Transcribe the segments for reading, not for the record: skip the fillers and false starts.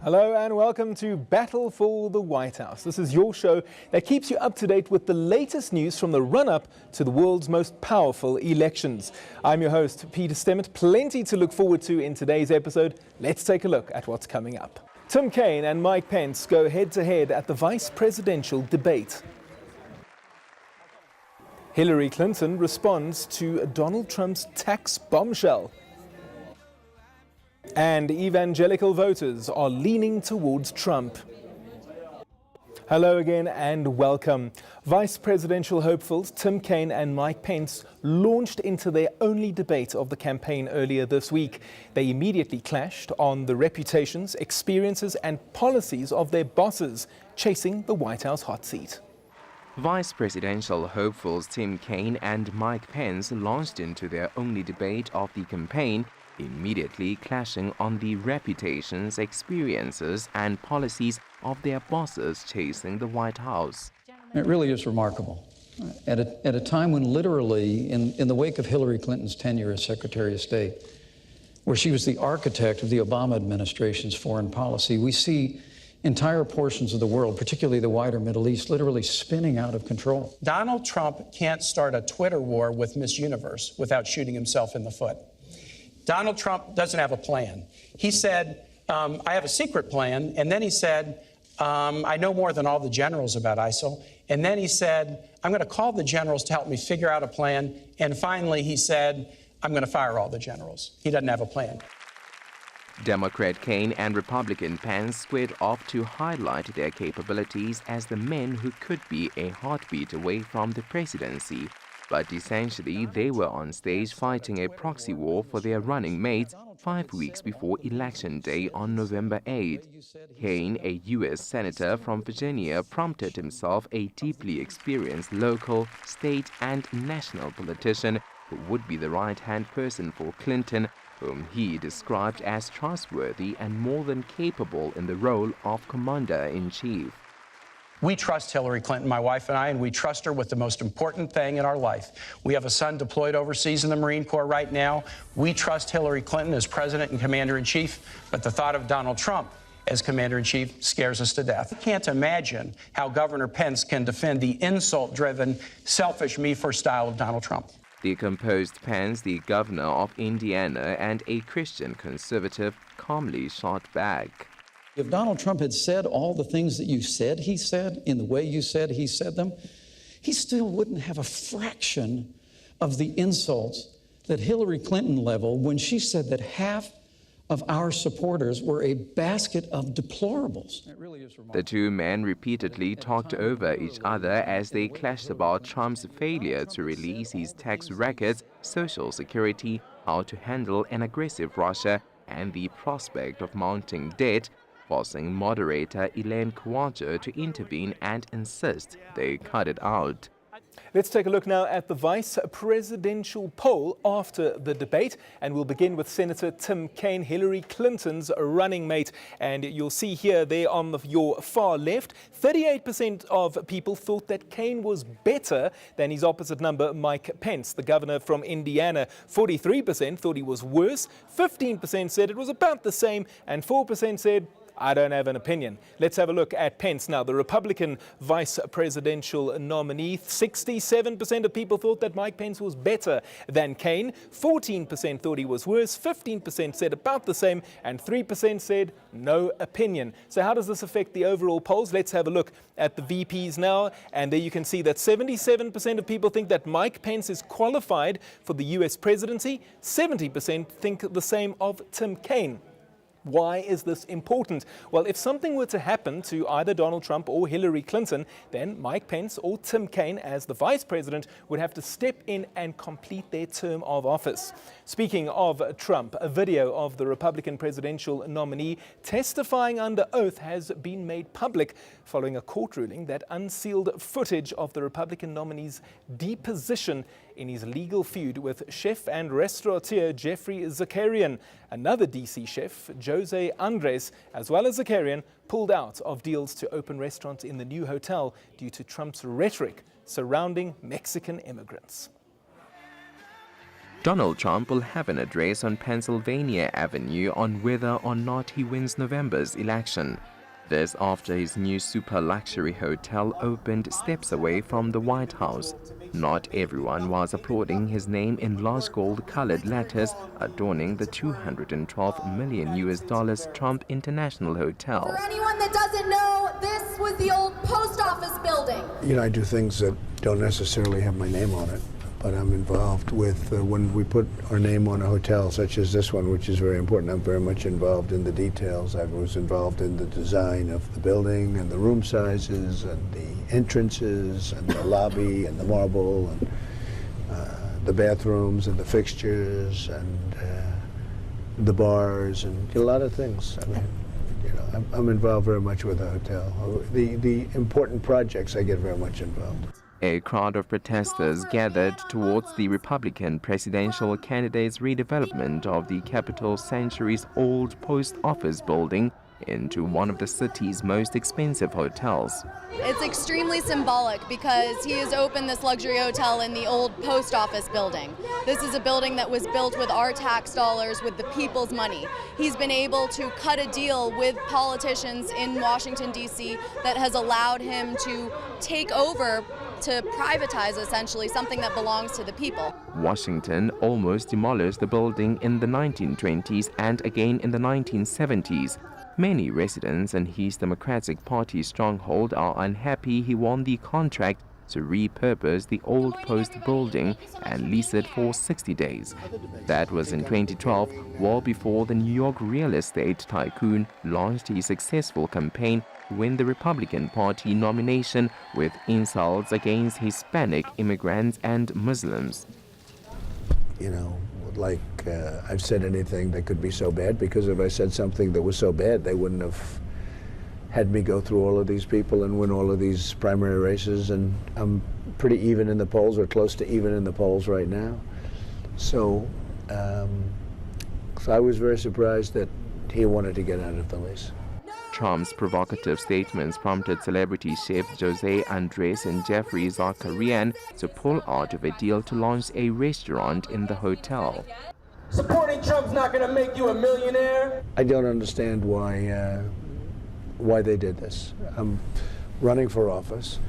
Hello and welcome to Battle for the White House. This is your show that keeps you up to date with the latest news from the run-up to the world's most powerful elections. I'm your host, Peter Stemmett. Plenty to look forward to in today's episode. Let's take a look at what's coming up. Tim Kaine and Mike Pence go head-to-head at the vice presidential debate. Hillary Clinton responds to Donald Trump's tax bombshell. And evangelical voters are leaning towards Trump. Hello again and welcome. Vice presidential hopefuls Tim Kaine and Mike Pence launched into their only debate of the campaign earlier this week. They immediately clashed on the reputations, experiences and policies of their bosses chasing the White House hot seat. Vice presidential hopefuls Tim Kaine and Mike Pence launched into their only debate of the campaign, immediately clashing on the reputations, experiences and policies of their bosses chasing the White House. It really is remarkable. At a time when literally, in the wake of Hillary Clinton's tenure as Secretary of State, where she was the architect of the Obama administration's foreign policy, we see entire portions of the world, particularly the wider Middle East, literally spinning out of control. Donald Trump can't start a Twitter war with Miss Universe without shooting himself in the foot. Donald Trump doesn't have a plan. He said, I have a secret plan. And then he said, I know more than all the generals about ISIL. And then he said, I'm going to call the generals to help me figure out a plan. And finally, he said, I'm going to fire all the generals. He doesn't have a plan. Democrat Kaine and Republican Pence squared off to highlight their capabilities as the men who could be a heartbeat away from the presidency. But essentially, they were on stage fighting a proxy war for their running mates 5 weeks before Election Day on November 8. Kaine, a U.S. Senator from Virginia, prompted himself a deeply experienced local, state and national politician who would be the right-hand person for Clinton, whom he described as trustworthy and more than capable in the role of commander-in-chief. We trust Hillary Clinton, my wife and I, and we trust her with the most important thing in our life. We have a son deployed overseas in the Marine Corps right now. We trust Hillary Clinton as president and commander-in-chief, but the thought of Donald Trump as commander-in-chief scares us to death. I can't imagine how Governor Pence can defend the insult-driven, selfish me-first style of Donald Trump. The composed Pence, the governor of Indiana and a Christian conservative, calmly shot back. If Donald Trump had said all the things that you said he said, in the way you said he said them, he still wouldn't have a fraction of the insults that Hillary Clinton leveled when she said that half of our supporters were a basket of deplorables. It really is remarkable. The two men repeatedly talked over each other as they clashed about Trump's failure to release his tax records, Social Security, how to handle an aggressive Russia, and the prospect of mounting debt, forcing moderator Elaine Kawaja to intervene and insist they cut it out. Let's take a look now at the vice presidential poll after the debate, and we'll begin with Senator Tim Kaine, Hillary Clinton's running mate. And you'll see here, there on your far left, 38% of people thought that Kaine was better than his opposite number, Mike Pence, the governor from Indiana. 43% thought he was worse, 15% said it was about the same, and 4% said, I don't have an opinion. Let's have a look at Pence now, the Republican vice presidential nominee. 67% of people thought that Mike Pence was better than Kaine. 14% thought he was worse. 15% said about the same. And 3% said no opinion. So how does this affect the overall polls? Let's have a look at the VPs now. And there you can see that 77% of people think that Mike Pence is qualified for the U.S. presidency. 70% think the same of Tim Kaine. Why is this important? Well, if something were to happen to either Donald Trump or Hillary Clinton, then Mike Pence or Tim Kaine, as the vice president, would have to step in and complete their term of office. Speaking of Trump, a video of the Republican presidential nominee testifying under oath has been made public following a court ruling that unsealed footage of the Republican nominee's deposition in his legal feud with chef and restaurateur Jeffrey Zakarian. Another DC chef, Jose Andres, as well as Zakarian, pulled out of deals to open restaurants in the new hotel due to Trump's rhetoric surrounding Mexican immigrants. Donald Trump will have an address on Pennsylvania Avenue on whether or not he wins November's election. This after his new super luxury hotel opened steps away from the White House. Not everyone was applauding his name in large gold-colored letters adorning the $212 million Trump International Hotel. For anyone that doesn't know, this was the old post office building. You know, I do things that don't necessarily have my name on it, but I'm involved with when we put our name on a hotel such as this one, which is very important. I'm very much involved in the details. I was involved in the design of the building and the room sizes and the entrances and the lobby and the marble and the bathrooms and the fixtures and the bars and a lot of things. I mean, you know, I'm involved very much with the hotel. The important projects, I get very much involved. A crowd of protesters gathered towards the Republican presidential candidate's redevelopment of the Capitol Century's old post office building into one of the city's most expensive hotels. It's extremely symbolic because he has opened this luxury hotel in the old post office building. This is a building that was built with our tax dollars, with the people's money. He's been able to cut a deal with politicians in Washington, D.C. that has allowed him to take over, to privatize essentially something that belongs to the people. Washington almost demolished the building in the 1920s and again in the 1970s. Many residents in his Democratic Party stronghold are unhappy he won the contract to repurpose the old post building and lease it for 60 days. That was in 2012, well before the New York real estate tycoon launched his successful campaign to win the Republican Party nomination with insults against Hispanic immigrants and Muslims. You know, like I've said anything that could be so bad, because if I said something that was so bad, they wouldn't have had me go through all of these people and win all of these primary races, and I'm pretty even in the polls, or close to even in the polls right now. So I was very surprised that he wanted to get out of the lease. Trump's provocative statements prompted celebrity chefs Jose Andres and Jeffrey Zakarian to pull out of a deal to launch a restaurant in the hotel. Supporting Trump's not going to make you a millionaire. I don't understand why they did this. I'm running for office.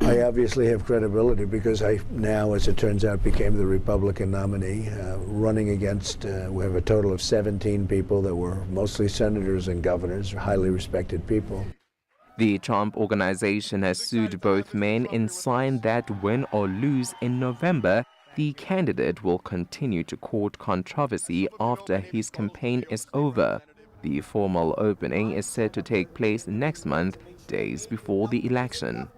I obviously have credibility because I now, as it turns out, became the Republican nominee, running against, we have a total of 17 people that were mostly senators and governors, highly respected people. The Trump Organization has sued both men and signed that win or lose in November, the candidate will continue to court controversy after his campaign is over. The formal opening is set to take place next month, days before the election.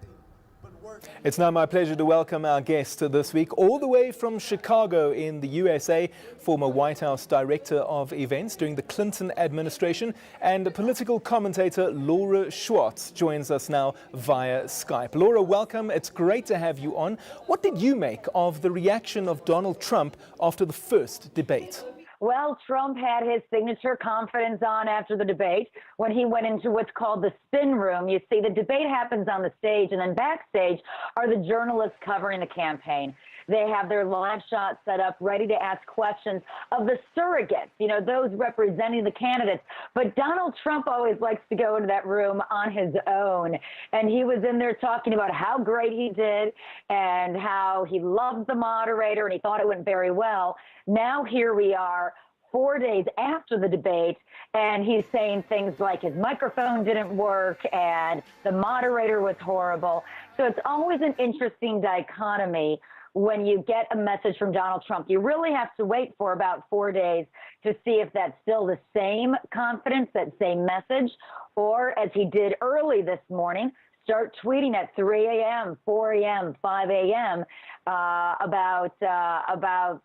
It's now my pleasure to welcome our guest this week, all the way from Chicago in the USA, former White House Director of Events during the Clinton administration, and political commentator Laura Schwartz joins us now via Skype. Laura, welcome. It's great to have you on. What did you make of the reaction of Donald Trump after the first debate? Well, Trump had his signature confidence on after the debate when he went into what's called the spin room. You see, the debate happens on the stage, and then backstage are the journalists covering the campaign. They have their live shots set up, ready to ask questions of the surrogates, you know, those representing the candidates. But Donald Trump always likes to go into that room on his own. And he was in there talking about how great he did and how he loved the moderator and he thought it went very well. Now here we are, 4 days after the debate, and he's saying things like his microphone didn't work and the moderator was horrible. So it's always an interesting dichotomy when you get a message from Donald Trump. You really have to wait for about 4 days to see if that's still the same confidence, that same message, or as he did early this morning, start tweeting at 3 a.m., 4 a.m., 5 a.m. About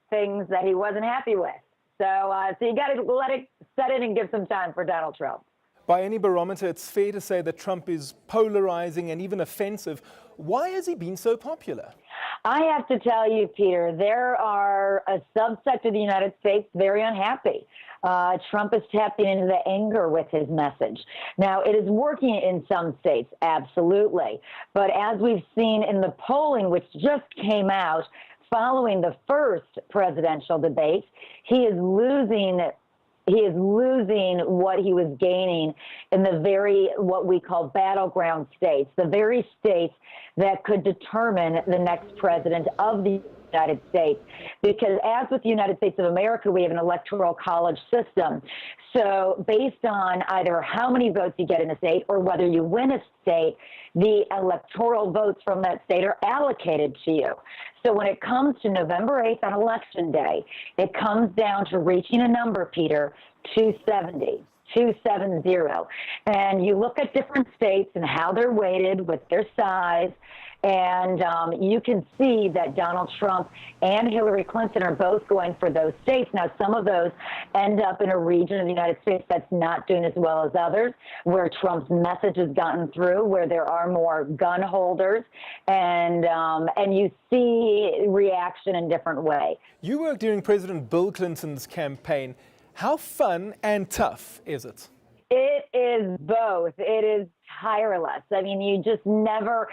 things that he wasn't happy with. So you got to let it set in and give some time for Donald Trump. By any barometer, it's fair to say that Trump is polarizing and even offensive. Why has he been so popular? I have to tell you, Peter, there are a subsect of the United States very unhappy. Trump is tapping into the anger with his message. Now, it is working in some states, absolutely. But as we've seen in the polling, which just came out, following the first presidential debate, he is losing what he was gaining in the very, what we call battleground states, the very states that could determine the next president of the United States. Because as with the United States of America, we have an electoral college system. So based on either how many votes you get in a state or whether you win a state, the electoral votes from that state are allocated to you. So when it comes to November 8th on Election Day, it comes down to reaching a number, Peter, 270. 270. And you look at different states and how they're weighted with their size, and you can see that Donald Trump and Hillary Clinton are both going for those states. Now, some of those end up in a region of the United States that's not doing as well as others, where Trump's message has gotten through, where there are more gun holders, and you see reaction in different ways. You worked during President Bill Clinton's campaign. How fun and tough is it? It is both. It is tireless. I mean, you just never,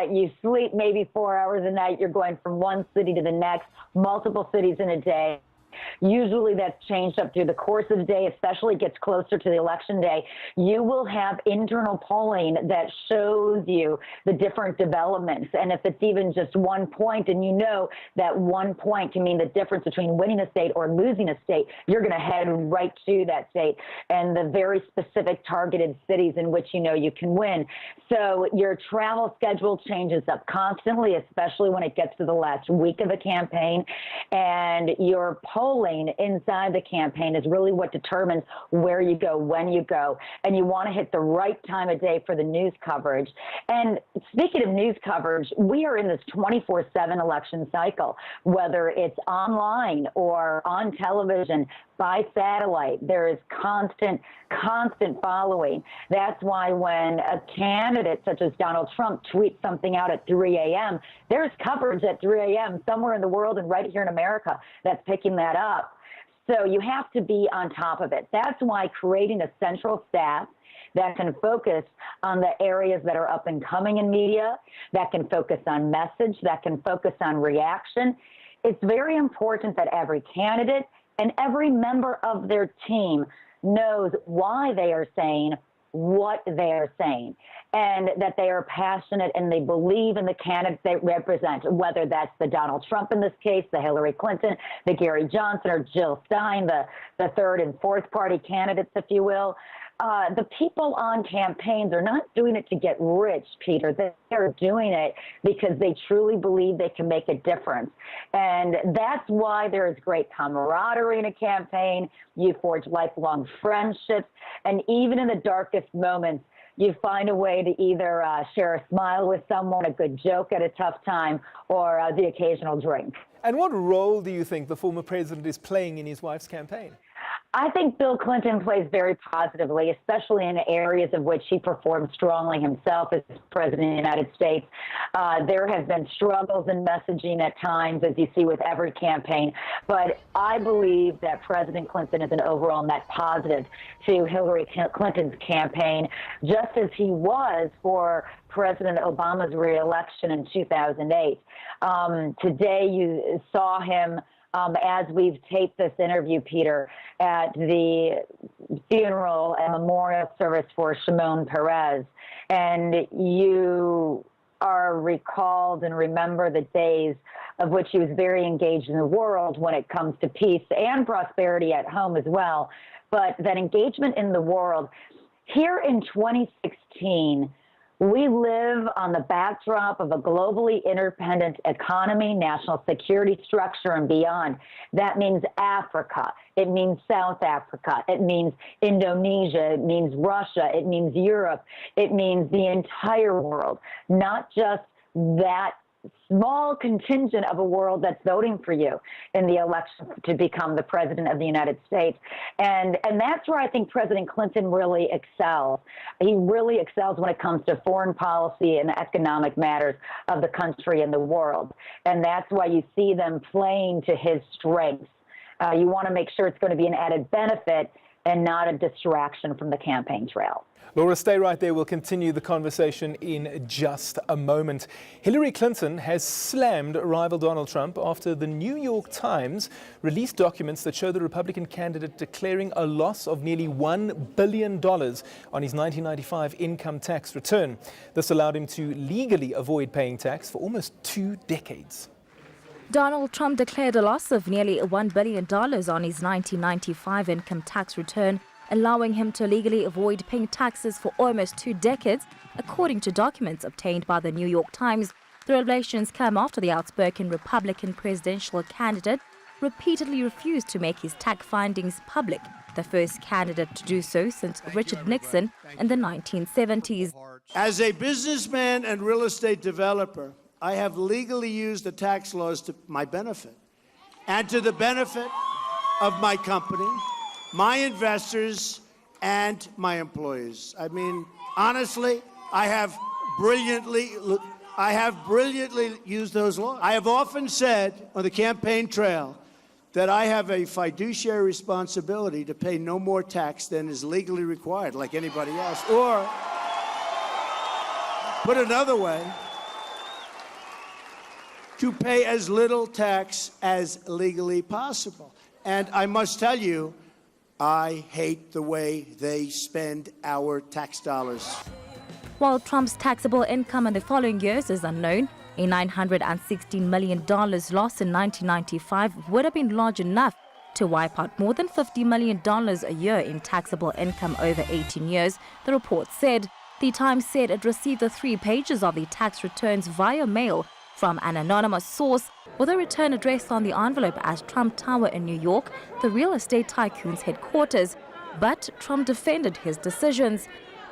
you sleep maybe 4 hours a night. You're going from one city to the next, multiple cities in a day. Usually that's changed up through the course of the day, especially gets closer to the election day. You will have internal polling that shows you the different developments. And if it's even just 1 point, and you know that 1 point can mean the difference between winning a state or losing a state, you're going to head right to that state and the very specific targeted cities in which you know you can win. So your travel schedule changes up constantly, especially when it gets to the last week of a campaign. And your polling inside the campaign is really what determines where you go, when you go, and you want to hit the right time of day for the news coverage. And speaking of news coverage, we are in this 24/7 election cycle, whether it's online or on television, by satellite. There is constant following. That's why when a candidate such as Donald Trump tweets something out at 3 a.m., there's coverage at 3 a.m. somewhere in the world and right here in America that's picking that up. So you have to be on top of it. That's why creating a central staff that can focus on the areas that are up and coming in media, that can focus on message, that can focus on reaction. It's very important that every candidate and every member of their team knows why they are saying what they are saying, and that they are passionate and they believe in the candidates they represent, whether that's the Donald Trump in this case, the Hillary Clinton, the Gary Johnson, or Jill Stein, the third and fourth party candidates, if you will. The people on campaigns are not doing it to get rich, Peter. They're doing it because they truly believe they can make a difference. And that's why there is great camaraderie in a campaign. You forge lifelong friendships. And even in the darkest moments, you find a way to either share a smile with someone, a good joke at a tough time, or the occasional drink. And what role do you think the former president is playing in his wife's campaign? I think Bill Clinton plays very positively, especially in areas of which he performed strongly himself as president of the United States. There have been struggles in messaging at times, as you see with every campaign, but I believe that President Clinton is an overall net positive to Hillary Clinton's campaign, just as he was for President Obama's reelection in 2008. Today you saw him, as we've taped this interview, Peter, at the funeral and memorial service for Shimon Peres. And you are recalled and remember the days of which he was very engaged in the world when it comes to peace and prosperity at home as well. But that engagement in the world, here in 2016, we live on the backdrop of a globally interdependent economy, national security structure, and beyond. That means Africa. It means South Africa. It means Indonesia. It means Russia. It means Europe. It means the entire world, not just that small contingent of a world that's voting for you in the election to become the president of the United States. And that's where I think President Clinton really excels. He really excels when it comes to foreign policy and economic matters of the country and the world. And that's why you see them playing to his strengths. You want to make sure it's going to be an added benefit and not a distraction from the campaign trail. Laura, stay right there. We'll continue the conversation in just a moment. Hillary Clinton has slammed rival Donald Trump after the New York Times released documents that show the Republican candidate declaring a loss of nearly $1 billion on his 1995 income tax return. This allowed him to legally avoid paying tax for almost 2 decades. Donald Trump declared a loss of nearly $1 billion on his 1995 income tax return, allowing him to legally avoid paying taxes for almost 2 decades, according to documents obtained by the New York Times. The revelations come after the outspoken Republican presidential candidate repeatedly refused to make his tax findings public, the first candidate to do so since Richard Nixon in the 1970s. As a businessman and real estate developer, I have legally used the tax laws to my benefit and to the benefit of my company, my investors, and my employees. I mean, honestly, I have brilliantly used those laws. I have often said on the campaign trail that I have a fiduciary responsibility to pay no more tax than is legally required, like anybody else. Or, put another way, to pay as little tax as legally possible. And I must tell you, I hate the way they spend our tax dollars. While Trump's taxable income in the following years is unknown, a $916 million loss in 1995 would have been large enough to wipe out more than $50 million a year in taxable income over 18 years, the report said. The Times said it received the 3 pages of the tax returns via mail from an anonymous source, with a return address on the envelope as Trump Tower in New York, the real estate tycoon's headquarters. But Trump defended his decisions.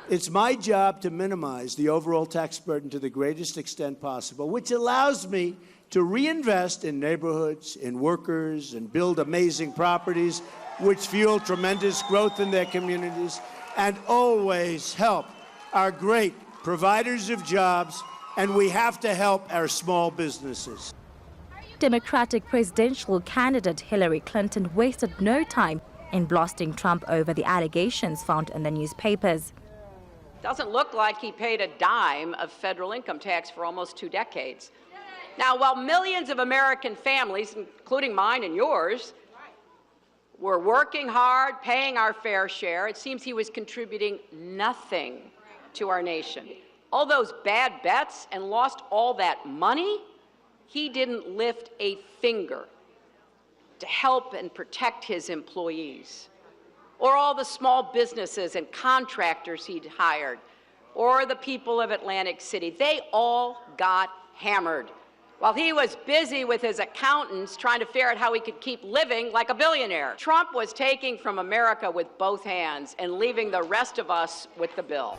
It's my job to minimize the overall tax burden to the greatest extent possible, which allows me to reinvest in neighborhoods, in workers, and build amazing properties which fuel tremendous growth in their communities, and always help our great providers of jobs, and we have to help our small businesses. Democratic presidential candidate Hillary Clinton wasted no time in blasting Trump over the allegations found in the newspapers. Doesn't look like he paid a dime of federal income tax for almost 2 decades. Now, while millions of American families, including mine and yours, were working hard, paying our fair share, it seems he was contributing nothing to our nation. All those bad bets and lost all that money, he didn't lift a finger to help and protect his employees, or all the small businesses and contractors he'd hired, or the people of Atlantic City. They all got hammered while he was busy with his accountants trying to figure out how he could keep living like a billionaire. Trump was taking from America with both hands and leaving the rest of us with the bill.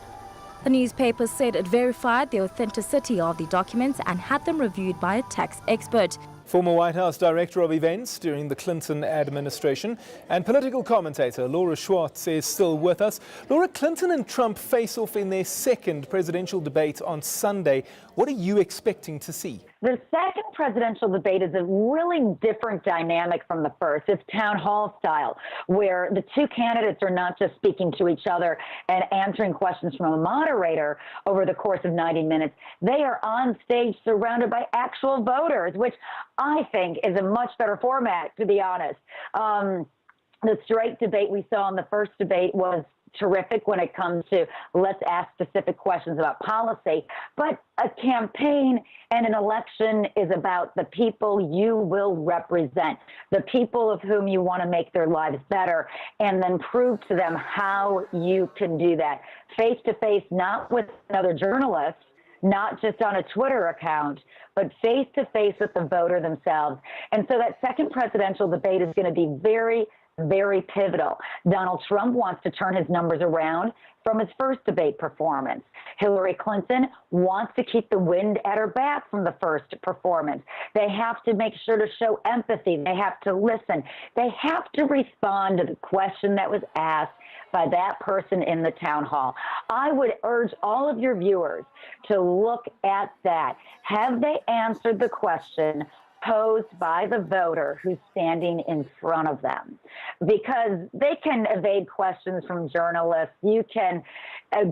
The newspaper said it verified the authenticity of the documents and had them reviewed by a tax expert. Former White House Director of Events during the Clinton administration and political commentator Laura Schwartz is still with us. Laura, Clinton and Trump face off in their second presidential debate on Sunday. What are you expecting to see? The second presidential debate is a really different dynamic from the first. It's town hall style, where the 2 candidates are not just speaking to each other and answering questions from a moderator over the course of 90 minutes. They are on stage surrounded by actual voters, which I think is a much better format, to be honest. The straight debate we saw in the first debate was terrific when it comes to let's ask specific questions about policy. But a campaign and an election is about the people you will represent, the people of whom you want to make their lives better, and then prove to them how you can do that. Face to face, not with another journalist, not just on a Twitter account, but face to face with the voter themselves. And so that second presidential debate is going to be very, very pivotal. Donald Trump wants to turn his numbers around from his first debate performance. Hillary Clinton wants to keep the wind at her back from the first performance. They have to make sure to show empathy. They have to listen. They have to respond to the question that was asked by that person in the town hall. I would urge all of your viewers to look at that. Have they answered the question, posed by the voter who's standing in front of them, because they can evade questions from journalists. You can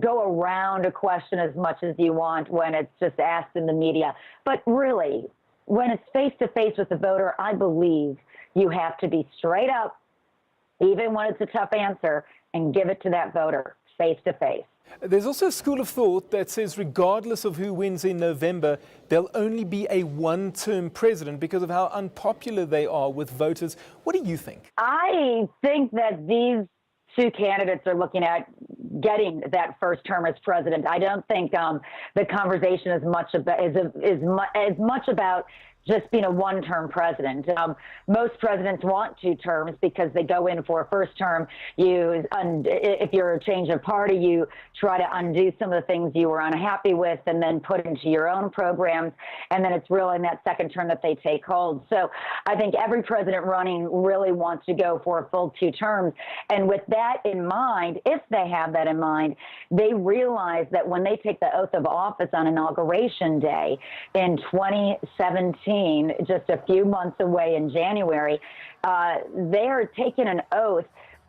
go around a question as much as you want when it's just asked in the media. But really, when it's face-to-face with the voter, I believe you have to be straight up, even when it's a tough answer, and give it to that voter face-to-face. There's also a school of thought that says regardless of who wins in November, there'll only be a one-term president because of how unpopular they are with voters. What do you think? I think that these two candidates are looking at getting that first term as president. I don't think the conversation is as much about just being a one-term president. Most presidents want 2 terms because they go in for a first term. If you're a change of party, you try to undo some of the things you were unhappy with and then put into your own programs. And then it's really in that second term that they take hold. So I think every president running really wants to go for a full 2 terms. And with that in mind, if they have that in mind, they realize that when they take the oath of office on Inauguration Day in 2017, just a few months away in January, they are taking an oath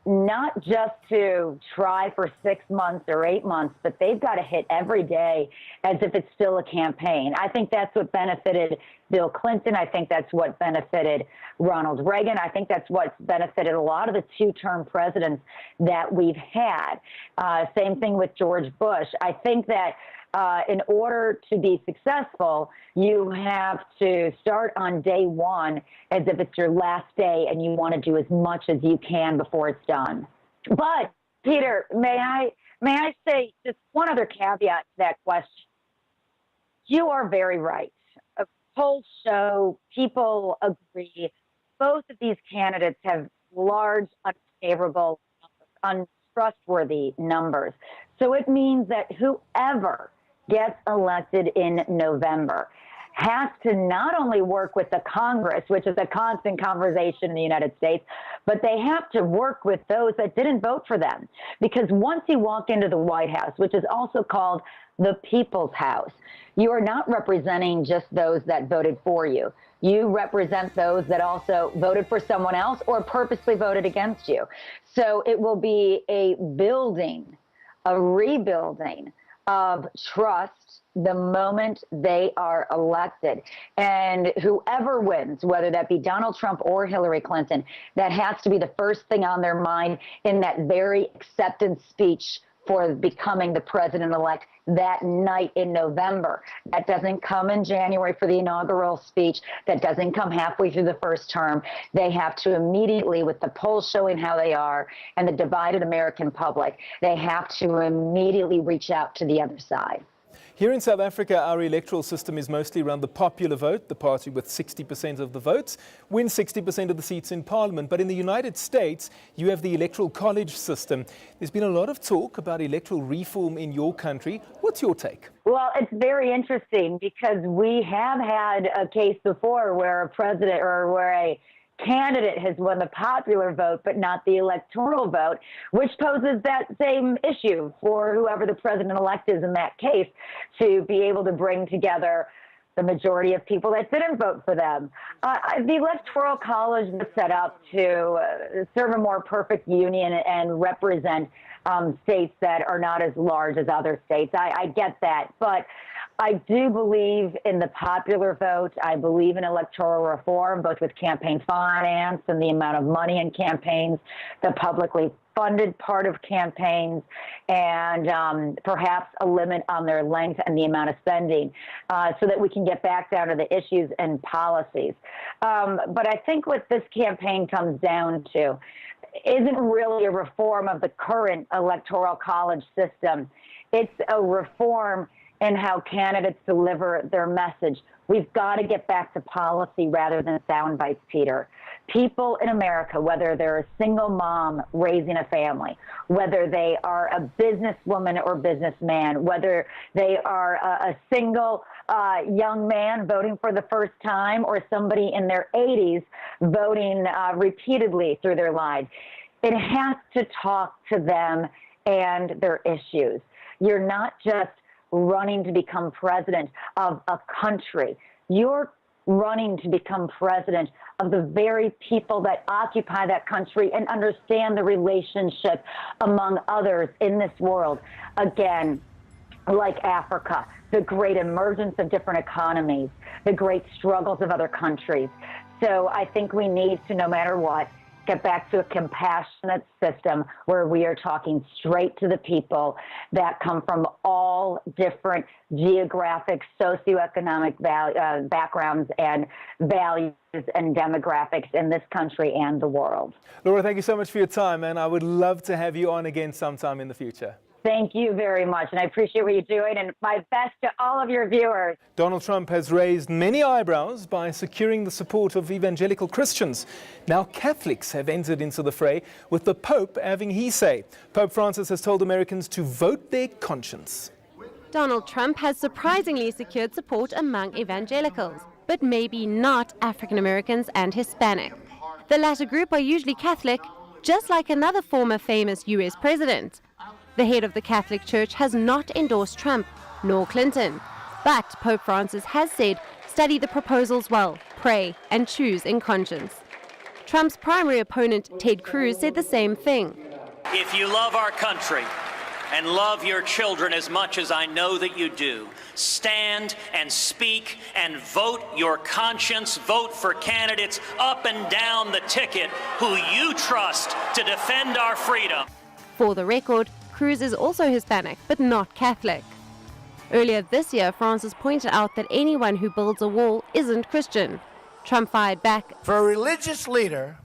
not just to try for 6 months or 8 months, but they've got to hit every day as if it's still a campaign. I think that's what benefited Bill Clinton. I think that's what benefited Ronald Reagan. I think that's what's benefited a lot of the 2-term presidents that we've had. Same thing with George Bush. I think that in order to be successful, you have to start on day one as if it's your last day and you want to do as much as you can before it's done. But, Peter, may I say just one other caveat to that question? You are very right. Polls show, people agree, both of these candidates have large, unfavorable, untrustworthy numbers. So it means that whoever gets elected in November has to not only work with the Congress, which is a constant conversation in the United States, but they have to work with those that didn't vote for them. Because once you walk into the White House, which is also called the People's House, you are not representing just those that voted for you. You represent those that also voted for someone else or purposely voted against you. So it will be a building, a rebuilding of trust the moment they are elected. And whoever wins, whether that be Donald Trump or Hillary Clinton, that has to be the first thing on their mind in that very acceptance speech for becoming the president-elect that night in November. That doesn't come in January for the inaugural speech. That doesn't come halfway through the first term. They have to immediately, with the polls showing how they are and the divided American public, they have to immediately reach out to the other side. Here in South Africa, our electoral system is mostly around the popular vote. The party with 60% of the votes wins 60% of the seats in Parliament. But in the United States, you have the electoral college system. There's been a lot of talk about electoral reform in your country. What's your take? Well, it's very interesting because we have had a case before where a president or where a candidate has won the popular vote, but not the electoral vote, which poses that same issue for whoever the president-elect is in that case, to be able to bring together the majority of people that didn't vote for them. The Electoral College was set up to serve a more perfect union and represent states that are not as large as other states. I get that, but I do believe in the popular vote. I believe in electoral reform, both with campaign finance and the amount of money in campaigns, the publicly funded part of campaigns, and perhaps a limit on their length and the amount of spending so that we can get back down to the issues and policies. But I think what this campaign comes down to isn't really a reform of the current electoral college system. It's a reform in how candidates deliver their message. We've got to get back to policy rather than sound bites, Peter. People in America, whether they're a single mom raising a family, whether they are a businesswoman or businessman, whether they are a single young man voting for the first time or somebody in their 80s voting repeatedly through their lives, it has to talk to them and their issues. You're not just running to become president of a country. You're running to become president of the very people that occupy that country and understand the relationship among others in this world. Again, like Africa, the great emergence of different economies, the great struggles of other countries. So I think we need to, no matter what, get back to a compassionate system where we are talking straight to the people that come from all different geographic, socioeconomic backgrounds and values and demographics in this country and the world. Laura, thank you so much for your time, and I would love to have you on again sometime in the future. Thank you very much, and I appreciate what you're doing, and my best to all of your viewers. Donald Trump has raised many eyebrows by securing the support of evangelical Christians. Now Catholics have entered into the fray, with the Pope having his say. Pope Francis has told Americans to vote their conscience. Donald Trump has surprisingly secured support among evangelicals, but maybe not African Americans and Hispanic. The latter group are usually Catholic, just like another former famous U.S. president. The head of the Catholic Church has not endorsed Trump, nor Clinton. But Pope Francis has said, study the proposals well, pray, and choose in conscience. Trump's primary opponent, Ted Cruz, said the same thing. If you love our country and love your children as much as I know that you do, stand and speak and vote your conscience. Vote for candidates up and down the ticket who you trust to defend our freedom. For the record, Cruz is also Hispanic, but not Catholic. Earlier this year, Francis pointed out that anyone who builds a wall isn't Christian. Trump fired back. For a religious leader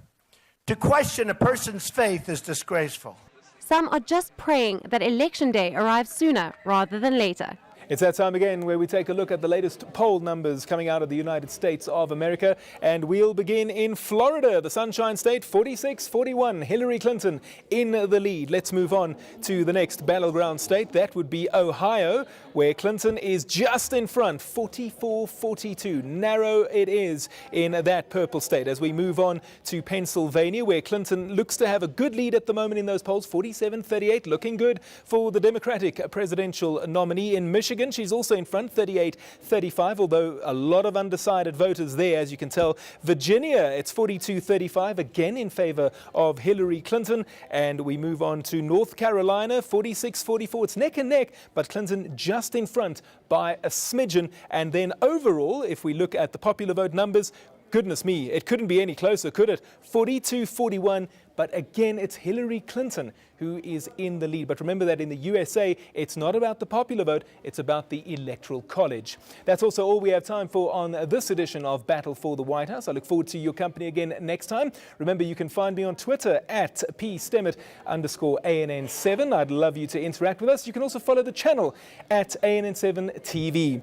to question a person's faith is disgraceful. Some are just praying that Election Day arrives sooner rather than later. It's that time again where we take a look at the latest poll numbers coming out of the United States of America. And we'll begin in Florida, the Sunshine State, 46-41. Hillary Clinton in the lead. Let's move on to the next battleground state. That would be Ohio, where Clinton is just in front, 44-42. Narrow it is in that purple state. As we move on to Pennsylvania, where Clinton looks to have a good lead at the moment in those polls, 47-38. Looking good for the Democratic presidential nominee. In Michigan, she's also in front, 38-35, although a lot of undecided voters there, as you can tell. Virginia, it's 42-35, again in favor of Hillary Clinton. And we move on to North Carolina, 46-44. It's neck and neck, but Clinton just in front by a smidgen. And then overall, if we look at the popular vote numbers, goodness me, it couldn't be any closer, could it? 42-41. But again, it's Hillary Clinton who is in the lead. But remember that in the USA, it's not about the popular vote, it's about the Electoral College. That's also all we have time for on this edition of Battle for the White House. I look forward to your company again next time. Remember, you can find me on Twitter at @PStemmet_ANN7. I'd love you to interact with us. You can also follow the channel at ANN7 TV.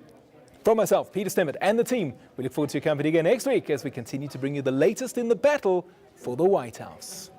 From myself, Peter Stemmet, and the team, we look forward to your company again next week as we continue to bring you the latest in the battle for the White House.